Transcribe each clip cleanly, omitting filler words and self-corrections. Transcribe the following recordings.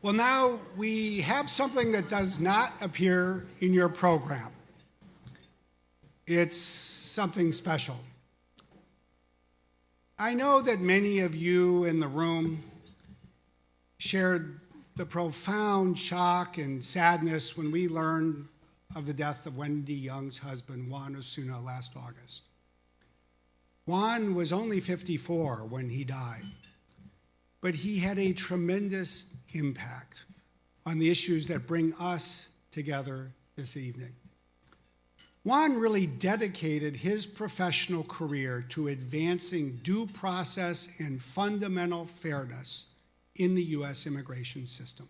Well, now we have something that does not appear in your program. It's something special. I know that many of you in the room shared the profound shock and sadness when we learned of the death of Wendy Young's husband, Juan Osuna, last August. Juan was only 54 when he died, but he had a tremendous impact on the issues that bring us together this evening. Juan really dedicated his professional career to advancing due process and fundamental fairness in the U.S. immigration system.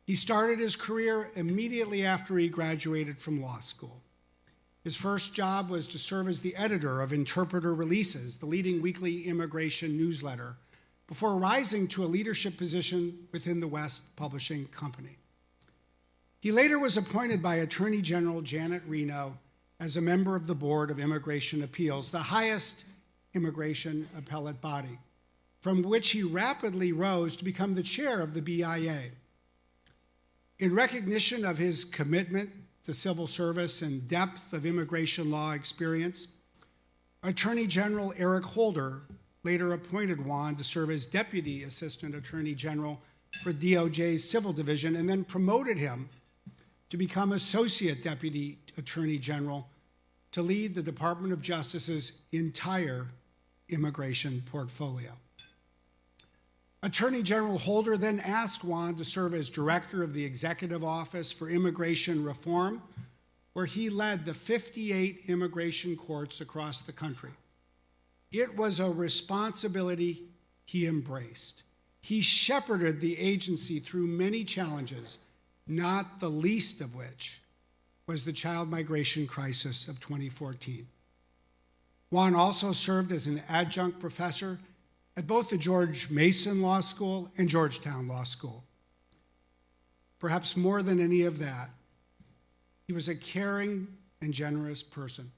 He started his career immediately after he graduated from law school. His first job was to serve as the editor of Interpreter Releases, the leading weekly immigration newsletter, before rising to a leadership position within the West Publishing Company. He later was appointed by Attorney General Janet Reno as a member of the Board of Immigration Appeals, the highest immigration appellate body, from which he rapidly rose to become the chair of the BIA. In recognition of his commitment to civil service and depth of immigration law experience, Attorney General Eric Holder later appointed Juan to serve as Deputy Assistant Attorney General for DOJ's Civil Division and then promoted him to become Associate Deputy Attorney General to lead the Department of Justice's entire immigration portfolio. Attorney General Holder then asked Juan to serve as Director of the Executive Office for Immigration Reform, where he led the 58 immigration courts across the country. It was a responsibility he embraced. He shepherded the agency through many challenges, not the least of which was the child migration crisis of 2014. Juan also served as an adjunct professor at both the George Mason Law School and Georgetown Law School. Perhaps more than any of that, he was a caring and generous person.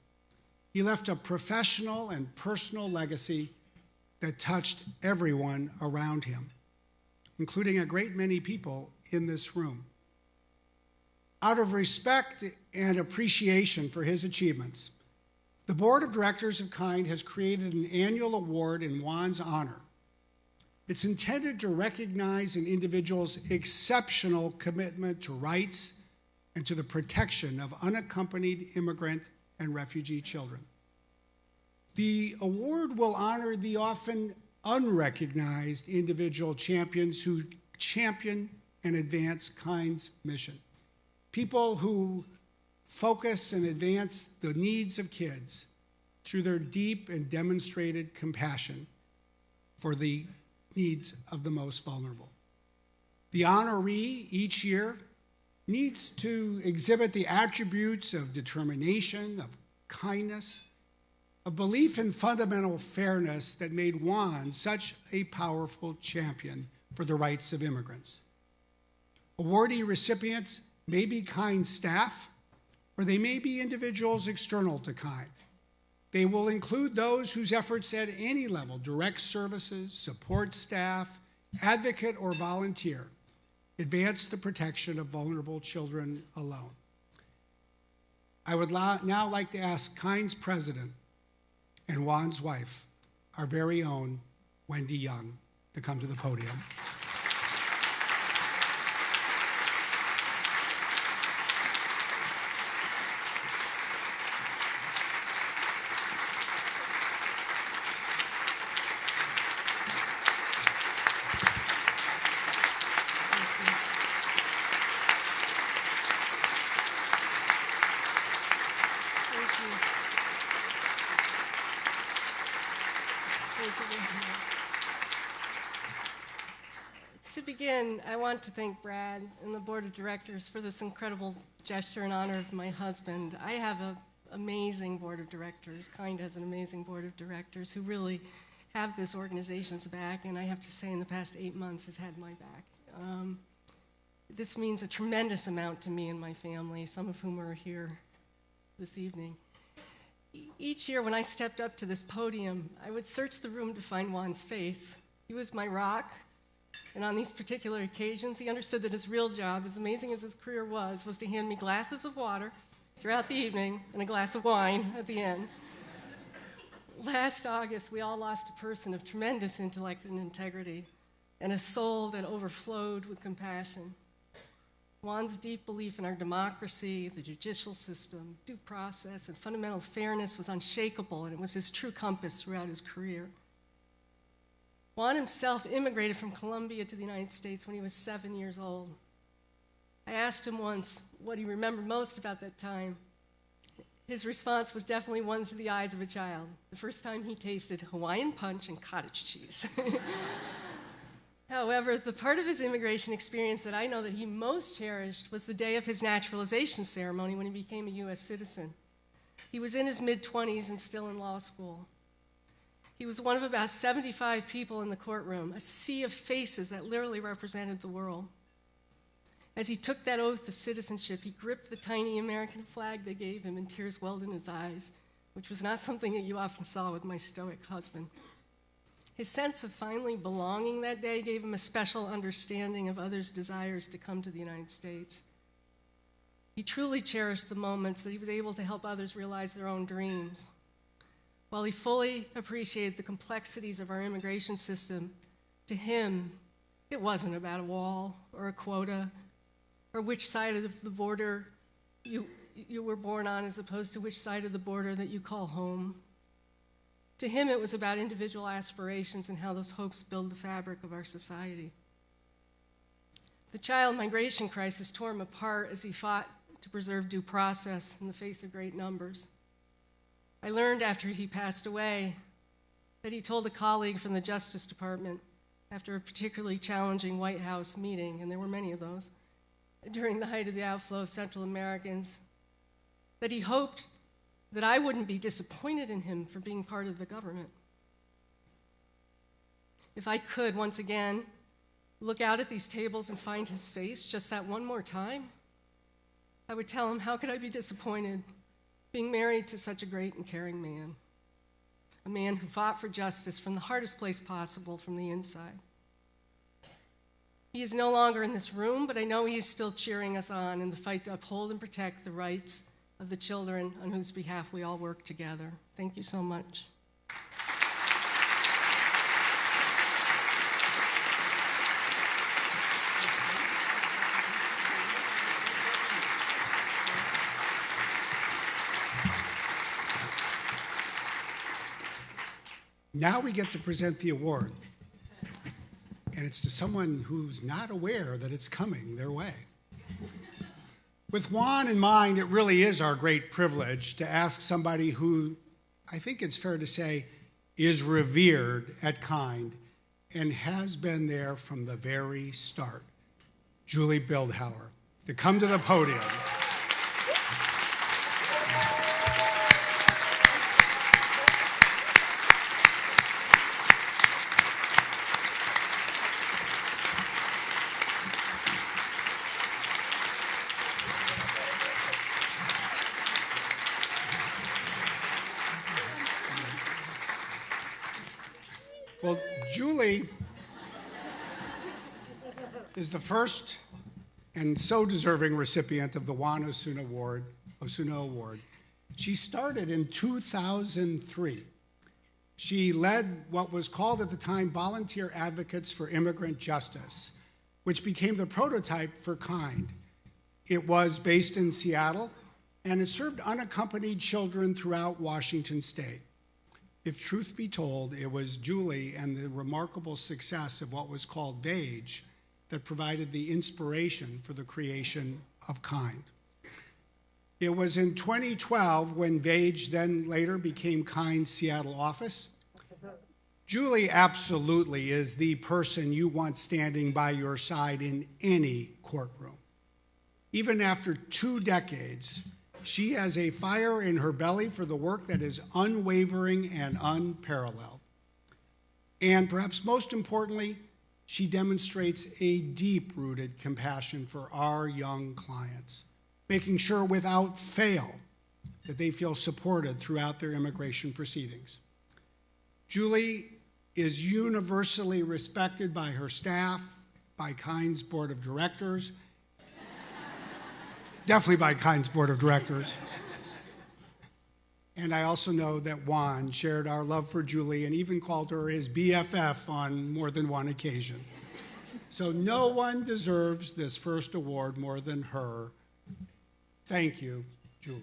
He left a professional and personal legacy that touched everyone around him, including a great many people in this room. Out of respect and appreciation for his achievements, the Board of Directors of KIND has created an annual award in Juan's honor. It's intended to recognize an individual's exceptional commitment to rights and to the protection of unaccompanied immigrant and refugee children. The award will honor the often unrecognized individual champions who champion and advance KIND's mission. People who focus and advance the needs of kids through their deep and demonstrated compassion for the needs of the most vulnerable. The honoree each year needs to exhibit the attributes of determination, of kindness, a belief in fundamental fairness that made Juan such a powerful champion for the rights of immigrants. Awardee recipients may be KIND staff, or they may be individuals external to KIND. They will include those whose efforts at any level, direct services, support staff, advocate, or volunteer, advance the protection of vulnerable children alone. I would now like to ask KIND's president and Juan's wife, our very own Wendy Young, to come to the podium. To begin, I want to thank Brad and the Board of Directors for this incredible gesture in honor of my husband. I have an amazing Board of Directors. KIND has an amazing Board of Directors who really have this organization's back, and I have to say in the past 8 months has had my back. This means a tremendous amount to me and my family, some of whom are here this evening. Each year when I stepped up to this podium, I would search the room to find Juan's face. He was my rock, And on these particular occasions, he understood that his real job, as amazing as his career was to hand me glasses of water throughout the evening and a glass of wine at the end. Last August, we all lost a person of tremendous intellect and integrity and a soul that overflowed with compassion. Juan's deep belief in our democracy, the judicial system, due process, and fundamental fairness was unshakable, and it was his true compass throughout his career. Juan himself immigrated from Colombia to the United States when he was 7 years old. I asked him once what he remembered most about that time. His response was definitely one through the eyes of a child. The first time he tasted Hawaiian punch and cottage cheese. However, the part of his immigration experience that I know that he most cherished was the day of his naturalization ceremony when he became a U.S. citizen. He was in his mid-20s and still in law school. He was one of about 75 people in the courtroom, a sea of faces that literally represented the world. As he took that oath of citizenship, he gripped the tiny American flag they gave him, and tears welled in his eyes, which was not something that you often saw with my stoic husband. His sense of finally belonging that day gave him a special understanding of others' desires to come to the United States. He truly cherished the moments that he was able to help others realize their own dreams. While he fully appreciated the complexities of our immigration system, to him, it wasn't about a wall or a quota or which side of the border you were born on as opposed to which side of the border that you call home. To him, it was about individual aspirations and how those hopes build the fabric of our society. The child migration crisis tore him apart as he fought to preserve due process in the face of great numbers. I learned after he passed away that he told a colleague from the Justice Department after a particularly challenging White House meeting, and there were many of those, during the height of the outflow of Central Americans, that he hoped that I wouldn't be disappointed in him for being part of the government. If I could, once again, look out at these tables and find his face just that one more time, I would tell him, how could I be disappointed being married to such a great and caring man? A man who fought for justice from the hardest place possible, from the inside. He is no longer in this room, but I know he is still cheering us on in the fight to uphold and protect the rights of the children on whose behalf we all work together. Thank you so much. Now we get to present the award, and it's to someone who's not aware that it's coming their way. With Juan in mind, it really is our great privilege to ask somebody who, I think it's fair to say, is revered at Kind and has been there from the very start, Juli Bildhauer, to come to the podium. Well, Juli is the first and so deserving recipient of the Juan Osuna Award. She started in 2003. She led what was called at the time Volunteer Advocates for Immigrant Justice, which became the prototype for Kind. It was based in Seattle, and it served unaccompanied children throughout Washington state. If truth be told, it was Juli and the remarkable success of what was called VAIJ that provided the inspiration for the creation of Kind. It was in 2012 when VAIJ then later became Kind's Seattle office. Juli absolutely is the person you want standing by your side in any courtroom. Even after 2 decades, she has a fire in her belly for the work that is unwavering and unparalleled. And perhaps most importantly, she demonstrates a deep-rooted compassion for our young clients, making sure without fail that they feel supported throughout their immigration proceedings. Juli is universally respected by her staff, by KIND's board of directors, definitely by KIND's board of directors. And I also know that Juan shared our love for Juli and even called her his BFF on more than one occasion. So no one deserves this first award more than her. Thank you, Juli.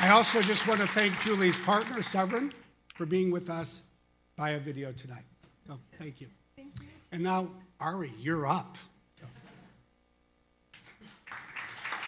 I also just want to thank Juli's partner, Severin, for being with us via video tonight. So thank you. Thank you. And now, Ari, you're up.